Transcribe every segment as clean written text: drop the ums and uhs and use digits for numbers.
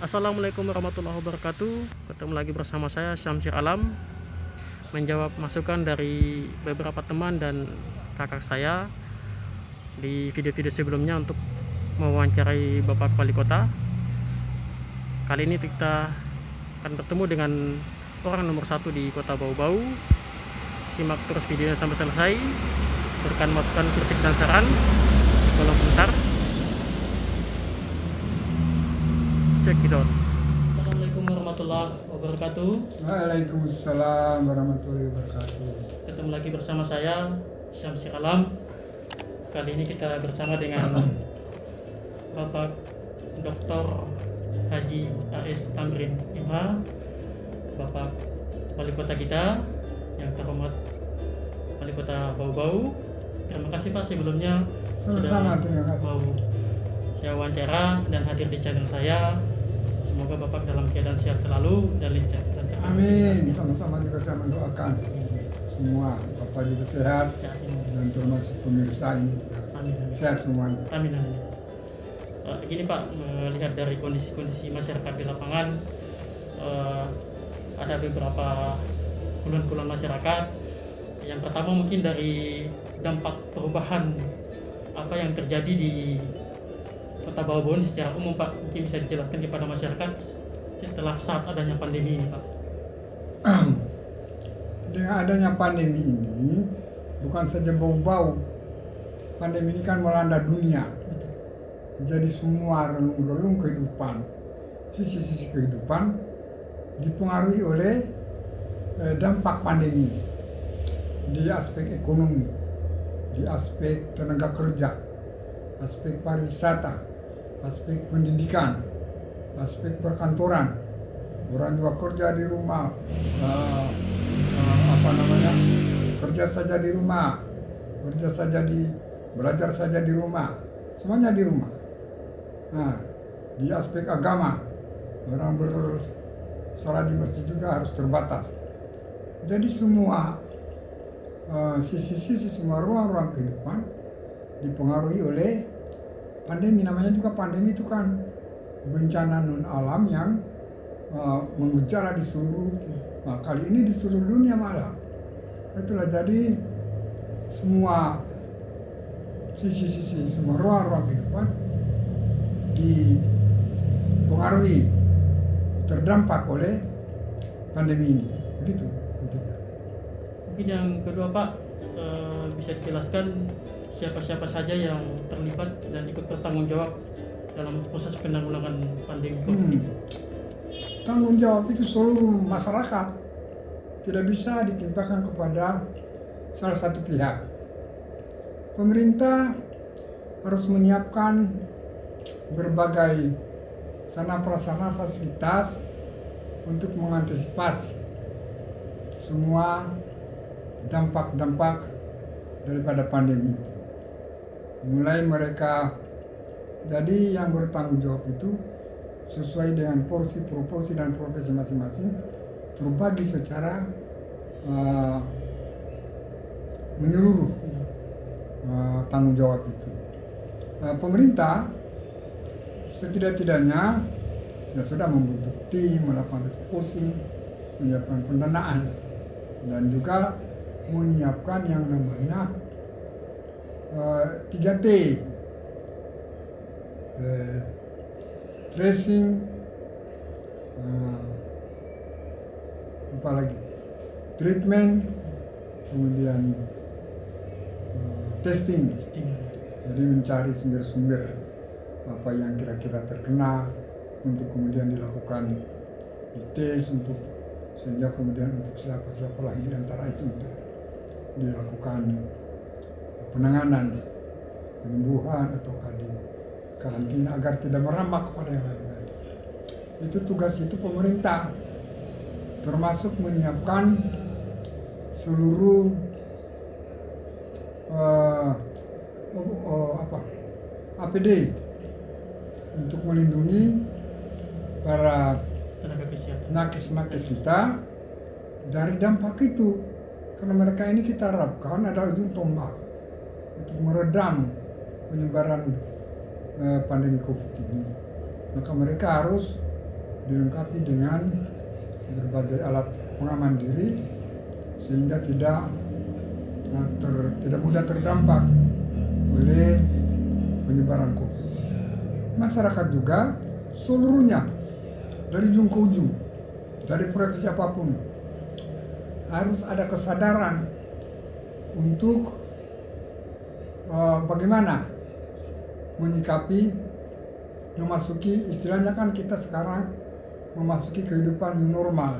Assalamualaikum warahmatullahi wabarakatuh. Ketemu lagi bersama saya Syamsir Alam, menjawab masukan dari beberapa teman dan kakak saya di video-video sebelumnya untuk mewawancarai Bapak Wali Kota. Kali ini kita akan bertemu dengan orang nomor 1 di Kota Bau-Bau. Simak terus videonya sampai selesai, berikan masukan, kritik dan saran di kolom komentar. Check it out. Assalamualaikum warahmatullahi wabarakatuh. Waalaikumsalam warahmatullahi wabarakatuh. Ketemu lagi bersama saya Syamsir Alam. Kali ini kita bersama dengan Bapak Dr. Haji A.S. Tamrin Imha, Bapak Wali Kota kita yang terhormat Wali Kota Bau-Bau. Terima kasih Pak sebelumnya Sama-sama, terima kasih. mau saya wawancara dan hadir di channel saya. Semoga Bapak dalam keadaan sehat selalu dan lancar. Amin. Sama-sama juga saya mendoakan semua Bapak juga sehat dan termasuk pemirsa ini juga Amin. sehat semuanya. Amin. Gini Pak, melihat dari kondisi masyarakat di lapangan, ada beberapa keluhan masyarakat. Yang pertama mungkin dari dampak perubahan apa yang terjadi di Kota Bau-Bau secara umum Pak, mungkin bisa dijelaskan kepada masyarakat setelah saat adanya pandemi ini Pak. Dengan adanya pandemi ini, bukan saja Bau-Bau, pandemi ini kan melanda dunia. Jadi semua relung-relung kehidupan, sisi-sisi kehidupan dipengaruhi oleh dampak pandemi di aspek ekonomi, di aspek tenaga kerja, aspek pariwisata, aspek pendidikan, aspek perkantoran. Orang juga kerja di rumah, kerja saja di rumah, belajar saja di rumah, semuanya di rumah. Nah, di aspek agama, orang bersalat di masjid juga harus terbatas. Jadi semua sisi-sisi, semua ruang-ruang kehidupan dipengaruhi oleh pandemi. Namanya juga pandemi itu kan bencana non alam yang mengejala di seluruh, kali ini di seluruh dunia malah. Itulah jadi semua sisi-sisi, semua ruang-ruang kehidupan dipengaruhi, terdampak oleh pandemi ini. Begitu. Mungkin yang kedua Pak, bisa dijelaskan siapa-siapa saja yang terlibat dan ikut bertanggung jawab dalam proses penanggulangan pandemi COVID ini? Tanggung jawab itu seluruh masyarakat, tidak bisa ditimpakan kepada salah satu pihak. Pemerintah harus menyiapkan berbagai sarana prasarana fasilitas untuk mengantisipasi semua dampak-dampak daripada pandemi itu. Mulai mereka, jadi yang bertanggung jawab itu sesuai dengan porsi, proporsi dan profesi masing-masing, terbagi secara menyeluruh tanggung jawab itu. Pemerintah setidak-tidaknya sudah membentuk tim, melakukan refocusing, menyiapkan pendanaan, dan juga menyiapkan yang namanya 3T, tracing, apalagi treatment, kemudian testing. Jadi mencari sumber-sumber apa yang kira-kira terkena untuk kemudian dilakukan dites untuk, sehingga kemudian untuk siapa-siapa lagi di antara itu untuk dilakukan penanganan, penyembuhan ataukah di karantina agar tidak merambah kepada yang lain-lain. Itu tugas itu pemerintah, termasuk menyiapkan seluruh APD untuk melindungi para nakes-nakes kita dari dampak itu. Karena mereka ini kita harapkan adalah ujung tombak untuk meredam penyebaran pandemi COVID ini. Maka mereka harus dilengkapi dengan berbagai alat pengaman diri sehingga tidak mudah terdampak oleh penyebaran COVID. Masyarakat juga seluruhnya dari ujung ke ujung, dari profesi apapun, harus ada kesadaran untuk bagaimana menyikapi, memasuki, istilahnya kan kita sekarang memasuki kehidupan new normal,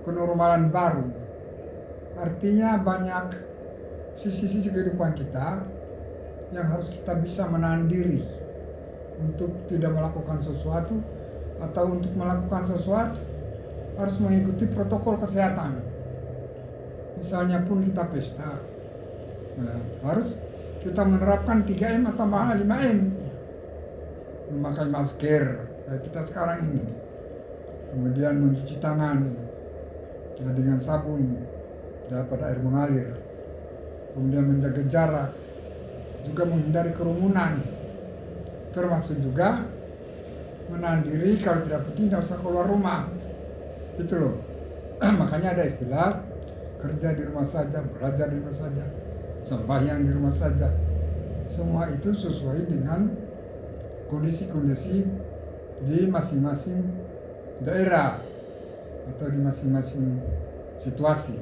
kenormalan baru. Artinya banyak sisi-sisi kehidupan kita yang harus kita bisa menahan diri untuk tidak melakukan sesuatu, atau untuk melakukan sesuatu harus mengikuti protokol kesehatan. Misalnya pun kita pesta, harus kita menerapkan 3M atau malah 5M. Memakai masker kayak kita sekarang ini, kemudian mencuci tangan dengan sabun daripada air mengalir, kemudian menjaga jarak, juga menghindari kerumunan, termasuk juga menahan diri kalau tidak penting tidak usah keluar rumah. Itu loh. Makanya ada istilah kerja di rumah saja, belajar di rumah saja, sembahyang di rumah saja. Semua itu sesuai dengan kondisi-kondisi di masing-masing daerah atau di masing-masing situasi.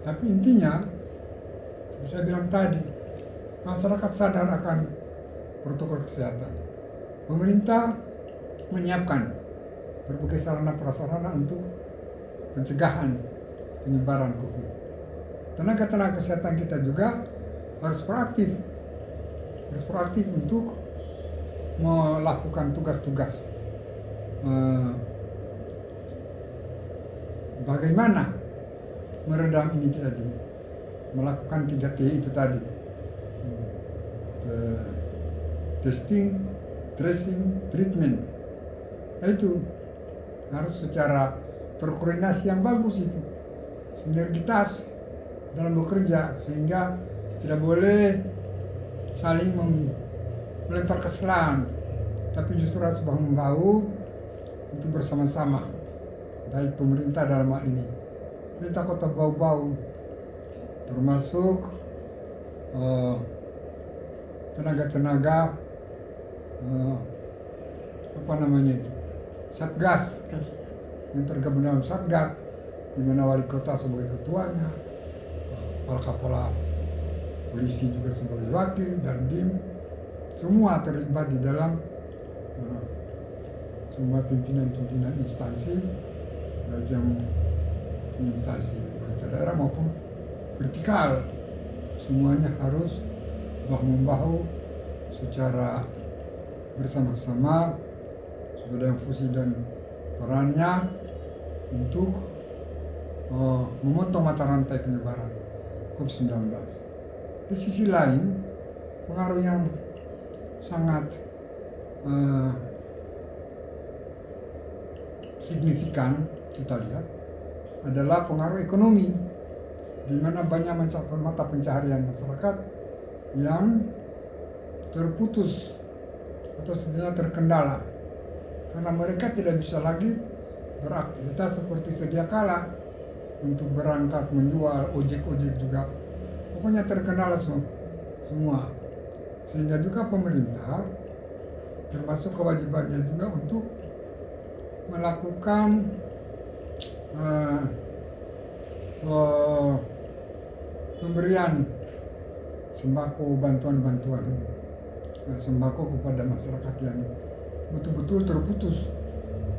Tapi intinya, seperti saya bilang tadi, masyarakat sadar akan protokol kesehatan. Pemerintah menyiapkan berbagai sarana prasarana untuk pencegahan penyebaran COVID. Tenaga-tenaga kesehatan kita juga harus proaktif untuk melakukan tugas-tugas. Bagaimana meredam ini tadi, melakukan 3T itu tadi, testing, tracing, treatment. Itu harus secara terkoordinasi yang bagus, itu sinergitas dalam bekerja, sehingga tidak boleh saling melempar kesalahan, tapi justru harus bahu-membahu untuk bersama-sama, baik pemerintah dalam hal ini, pemerintah Kota Bau-Bau, termasuk tenaga-tenaga Satgas yang tergabung dalam Satgas, di mana wali kota sebagai ketuanya, kepala polisi juga sebagai wakil, dan DIM, semua terlibat di dalam semua pimpinan-pimpinan instansi, baik yang instansi pemerintah daerah maupun vertikal, semuanya harus bahu-membahu secara bersama-sama sesuai dengan fungsi dan perannya untuk memotong mata rantai penyebaran COVID-19. Di sisi lain, pengaruh yang sangat signifikan kita lihat adalah pengaruh ekonomi, di mana banyak mata pencaharian masyarakat yang terputus atau setidaknya terkendala karena mereka tidak bisa lagi beraktivitas seperti sedia kala untuk berangkat menjual, ojek juga, pokoknya terkendala semua. Sehingga juga pemerintah termasuk kewajibannya juga untuk melakukan pemberian sembako, bantuan sembako kepada masyarakat yang betul-betul terputus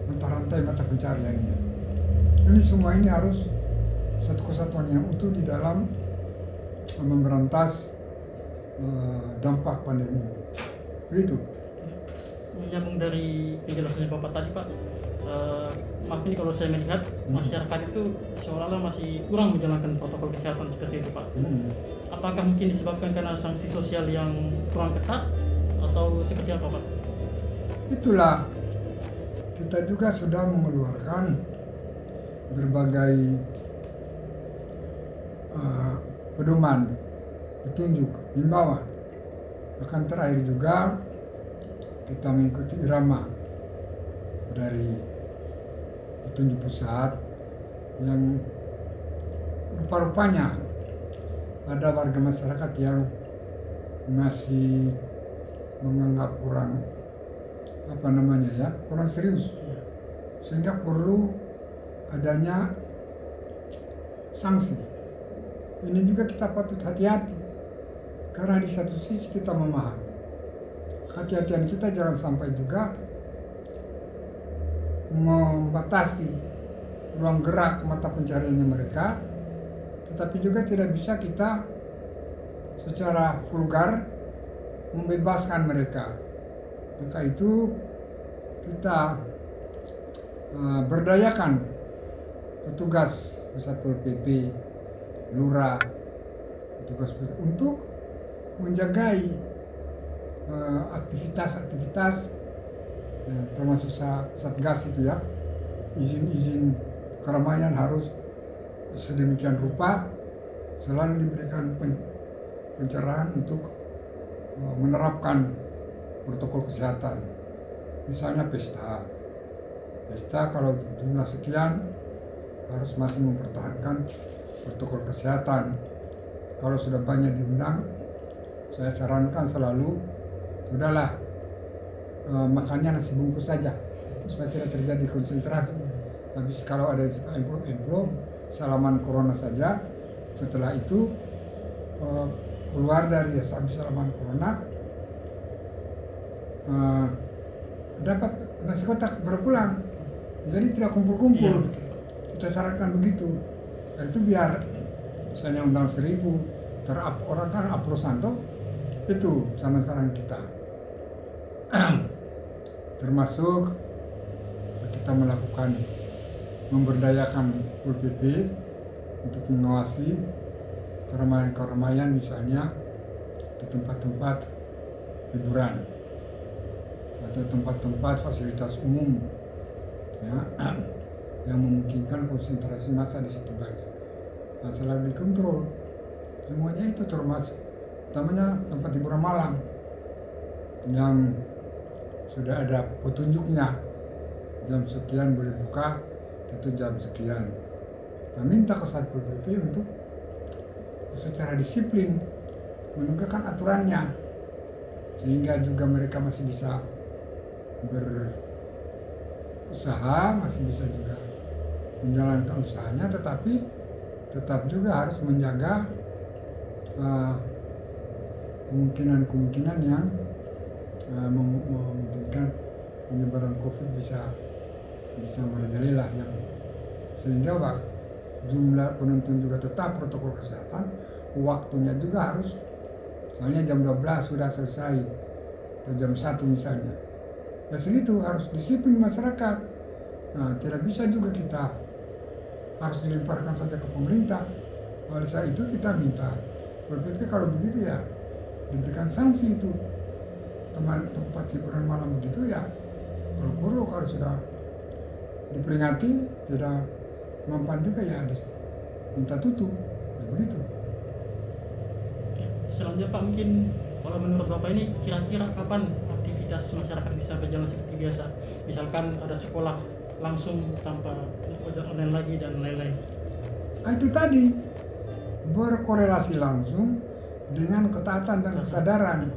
mata pencariannya. Ini semua ini harus satu kesatuan yang utuh di dalam memberantas dampak pandemi. Begitu. Menyambung dari penjelasannya Bapak tadi, Pak, maaf ini kalau saya melihat masyarakat itu seolah-olah masih kurang menjalankan protokol kesehatan seperti itu, Pak. Apakah mungkin disebabkan karena sanksi sosial yang kurang ketat atau seperti apa, Pak? Itulah, kita juga sudah mengeluarkan berbagai pedoman, petunjuk, himbauan. Bahkan terakhir juga kita mengikuti irama dari petunjuk pusat yang rupa-rupanya ada warga masyarakat yang masih menganggap kurang kurang serius, sehingga perlu adanya sanksi. Ini juga kita patut hati-hati, karena di satu sisi kita memahami kehati-hatian kita jangan sampai juga membatasi ruang gerak mata pencariannya mereka, tetapi juga tidak bisa kita secara vulgar membebaskan mereka. Maka itu kita berdayakan petugas Satpol PP, lurah, petugas untuk menjagai aktivitas-aktivitas termasuk Satgas itu ya, izin-izin keramaian harus sedemikian rupa selalu diberikan pencerahan untuk menerapkan protokol kesehatan. Misalnya pesta kalau jumlah sekian harus masih mempertahankan protokol kesehatan. Kalau sudah banyak diundang, saya sarankan selalu sudahlah makannya nasi bungkus saja supaya tidak terjadi konsentrasi. Habis kalau ada envelope salaman corona saja. Setelah itu keluar dari habis salaman corona dapat nasi kotak berpulang, jadi tidak kumpul-kumpul. Kita sarankan begitu. Nah, itu biar misalnya undang 1000 orang kan aplosan toh, itu saran-saran kita. Termasuk kita melakukan memberdayakan Satpol PP untuk mengawasi keramaian-keramaian, misalnya di tempat-tempat hiburan atau tempat-tempat fasilitas umum ya, yang memungkinkan konsentrasi massa di situ banyak. Nah, selalu dikontrol semuanya itu, termasuk utamanya tempat hiburan malam yang sudah ada petunjuknya, jam sekian boleh buka, itu jam sekian. Nah, minta ke Satpol PP untuk secara disiplin menegakkan aturannya, sehingga juga mereka masih bisa berusaha, masih bisa juga menjalankan usahanya, tetapi tetap juga harus menjaga kemungkinan-kemungkinan yang memungkinkan penyebaran COVID bisa merajalela, sehingga jumlah penonton juga tetap protokol kesehatan, waktunya juga harus misalnya jam 12 sudah selesai atau jam 1 misalnya. Ya segitu, harus disiplin masyarakat. Nah, tidak bisa juga kita harus dilemparkan saja ke pemerintah. Oleh saat itu kita minta PP kalau begitu ya diberikan sanksi itu. Tempat hiburan malam begitu ya, kalau kalau sudah diperingati tidak mempan juga ya harus minta tutup, ya begitu. Selanjutnya Pak, mungkin kalau menurut Bapak ini kira-kira kapan aktivitas masyarakat bisa berjalan seperti biasa? Misalkan ada sekolah langsung tanpa ojek online lagi dan lain-lain. Nah, itu tadi berkorelasi langsung dengan ketaatan dan kesadaran.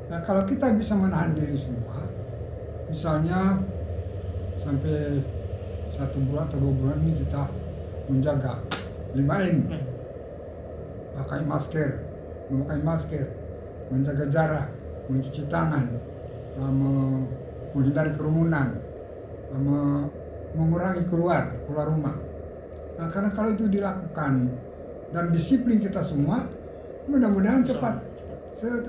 Nah, kalau kita bisa menahan diri semua, misalnya sampai 1 bulan atau 2 bulan ini kita menjaga 5M, pakai masker, memakai masker, menjaga jarak, mencuci tangan, menghindari kerumunan, mengurangi keluar rumah. Nah, karena kalau itu dilakukan dan disiplin kita semua, mudah-mudahan cepat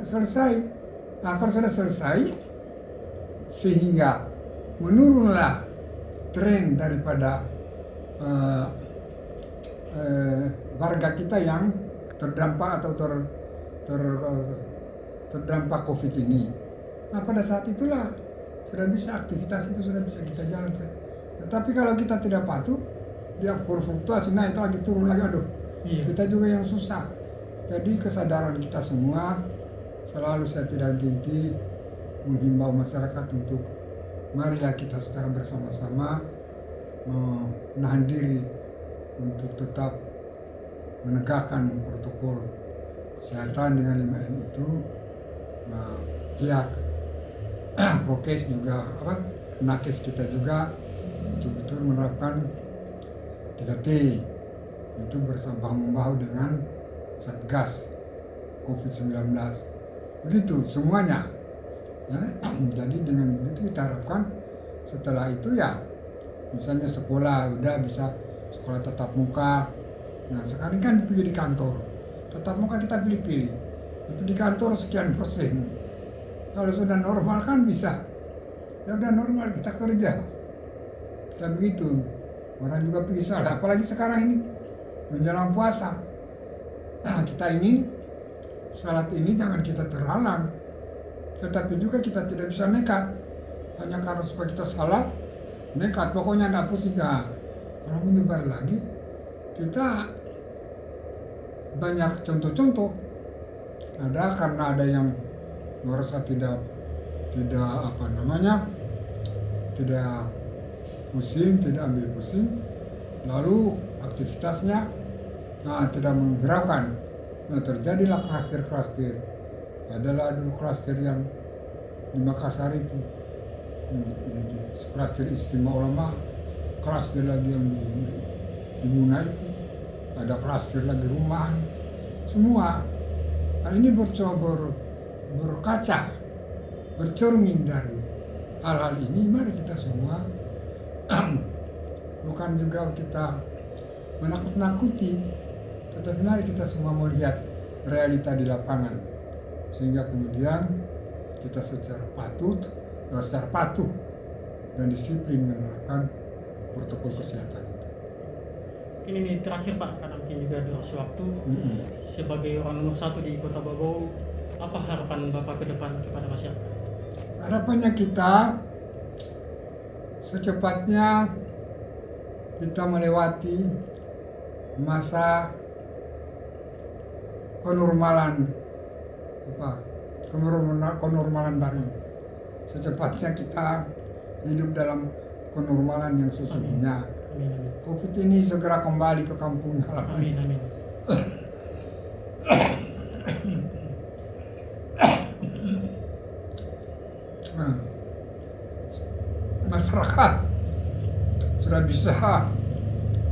selesai. Nah, kalau sudah selesai, sehingga menurunlah tren daripada warga kita yang terdampak atau terdampak COVID ini. Nah, pada saat itulah sudah bisa aktivitas itu sudah bisa kita jalan. Tetapi kalau kita tidak patuh, dia berfluktuasi naik lagi turun lagi, aduh, kita juga yang susah. Jadi kesadaran kita semua selalu saya tidak henti menghimbau masyarakat untuk marilah kita secara bersama-sama menahan diri untuk tetap menegakkan protokol kesehatan dengan 5M itu. Pihak prokes juga nakes kita juga betul-betul menerapkan 3T, itu bersambung-membahu dengan Satgas COVID-19. Begitu semuanya. Ya, jadi dengan begitu kita harapkan setelah itu ya, misalnya sekolah udah bisa sekolah tatap muka. Nah sekarang kan pilih di kantor, tatap muka kita pilih-pilih. Itu di kantor sekian persen. Kalau sudah normal kan bisa. Ya udah normal kita kerja. Kita begitu. Orang juga bisa. Apalagi sekarang ini menjelang puasa. Nah, kita ingin salat ini jangan kita terhalang. Tetapi juga kita tidak bisa nekat. Hanya karena supaya kita salat, nekat. Pokoknya tidak pusing. Nah, kalau menyebar lagi, kita banyak contoh-contoh. Ada karena ada yang merasa tidak tidak pusing, tidak ambil pusing, lalu aktivitasnya tidak menggerakkan. Nah terjadilah klaster-klaster. Adalah dulu klaster yang di Makassar itu, klaster Istimewa Ulama, klaster lagi yang di Muna itu, ada klaster lagi rumahan, semua. Nah ini berkaca, bercermin dari hal-hal ini. Mari kita semua bukan juga kita menakut-nakuti, tetapi mari kita semua melihat realita di lapangan, sehingga kemudian kita secara patuh dan disiplin menerapkan protokol kesehatan. Ini terakhir Pak, karena mungkin juga durasi waktu. Sebagai orang nomor 1 di Kota Bogor, apa harapan Bapak ke depan kepada masyarakat? Harapannya kita secepatnya kita melewati masa kenormalan baru. Secepatnya kita hidup dalam kenormalan yang sesungguhnya. Amin. Covid ini segera kembali ke kampung halaman. Amin. Nah, masyarakat sudah bisa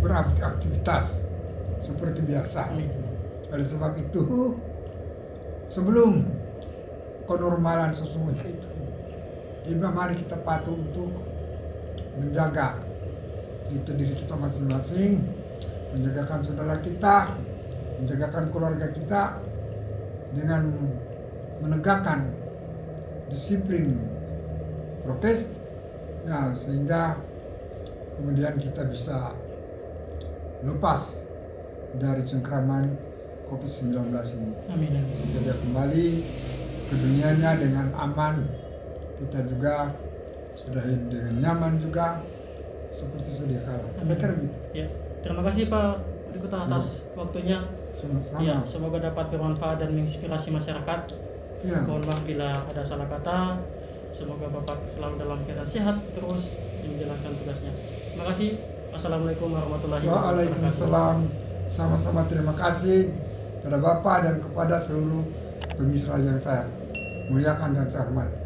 beraktivitas seperti biasa. Oleh sebab itu, sebelum kenormalan sesungguhnya itu, mari kita patuh untuk menjaga diri kita masing-masing, menjagakan saudara kita, menjagakan keluarga kita dengan menegakkan disiplin prokes, ya, sehingga kemudian kita bisa lepas dari cengkraman COVID-19 ini. Amin. Jadi kembali ke dunianya dengan aman, kita juga sudah hidup dengan nyaman juga seperti sedia kala. Saya kira gitu. Ya, terima kasih Pak Wali Kota atas waktunya. Sama-sama. Ya, semoga dapat bermanfaat dan menginspirasi masyarakat. Ya. Mohon maaf bila ada salah kata. Semoga Bapak selalu dalam keadaan sehat terus menjalankan tugasnya. Terima kasih. Assalamualaikum warahmatullahi wabarakatuh. Waalaikumsalam. Sama-sama terima kasih kepada Bapak dan kepada seluruh pemirsa yang saya muliakan dan saya hormati.